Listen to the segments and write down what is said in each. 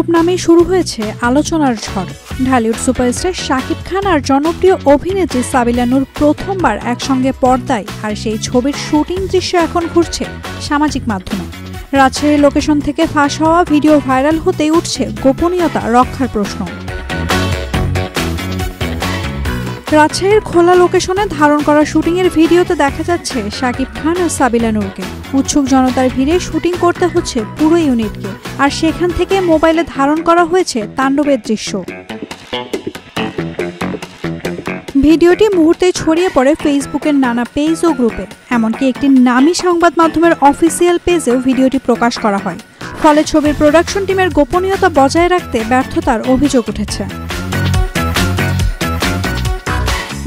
তাণ্ডব নামেই শুরু হয়েছে আলোচনার ঝড়। ঢালিউড সুপারস্টার শাকিব খান আর জনপ্রিয় অভিনেত্রী সাবিলা নূর প্রথমবার একসঙ্গে পর্দায়, আর সেই ছবির শুটিং দৃশ্য এখন ঘুরছে সামাজিক মাধ্যমে। রাজশাহীর লোকেশন থেকে ফাঁস হওয়া ভিডিও ভাইরাল হতেই উঠছে গোপনীয়তা রক্ষার প্রশ্ন। রাজশাহীর খোলা লোকেশনে ধারণ করা শুটিংয়ের ভিডিওতে দেখা যাচ্ছে শাকিব খান আর সাবিলা নূরকে। উৎসুক জনতার ভিড়ে শুটিং করতে হচ্ছে পুরো ইউনিটকে, আর সেখান থেকে মোবাইলে ধারণ করা হয়েছে তাণ্ডবের দৃশ্য। ভিডিওটি মুহূর্তে ছড়িয়ে পড়ে ফেসবুকের নানা পেজ ও গ্রুপে, এমনকি একটি নামী সংবাদ মাধ্যমের অফিসিয়াল পেজেও ভিডিওটি প্রকাশ করা হয়। ফলে ছবির প্রোডাকশন টিমের গোপনীয়তা বজায় রাখতে ব্যর্থতার অভিযোগ উঠেছে।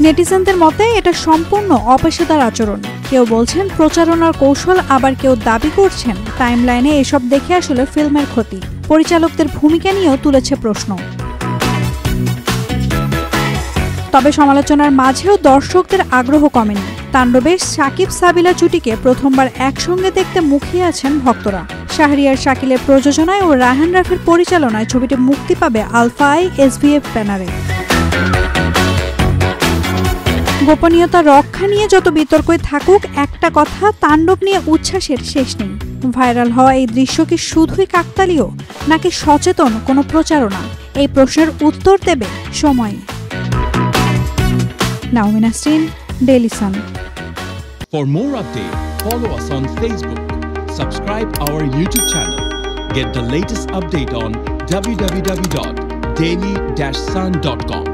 নেটিজেনদের মতে এটা সম্পূর্ণ অপেশাদার আচরণ। কেউ বলছেন প্রচারণার কৌশল, আবার কেউ দাবি করছেন টাইমলাইনে এসব দেখে আসলে ফিল্মের ক্ষতি। পরিচালকদের ভূমিকা নিয়েও তুলেছে প্রশ্ন। তবে সমালোচনার মাঝেও দর্শকদের আগ্রহ কমেনি। তাণ্ডবের শাকিব সাবিলা জুটিকে প্রথমবার একসঙ্গে দেখতে মুখিয়ে আছেন ভক্তরা। শাহরিয়ার শাকিলের প্রযোজনায় ও রায়হান রাফির পরিচালনায় ছবিটি মুক্তি পাবে আলফা আই SVF ব্যানারে। গোপনীয়তা রক্ষা নিয়ে যত বিতর্কই থাকুক, একটা কথা, তাণ্ডব নিয়ে উচ্ছ্বাসের শেষ নেই। ভাইরাল হওয়া এই দৃশ্য কি শুধুই কাকতালীয়, নাকি সচেতন কোনো প্রচারণা? এই প্রশ্নের উত্তর দেবে সময়। Naomin Nasrin, daily sun. For more updates, follow us on Facebook, subscribe our YouTube channel, get the latest update on www.daily-sun.com.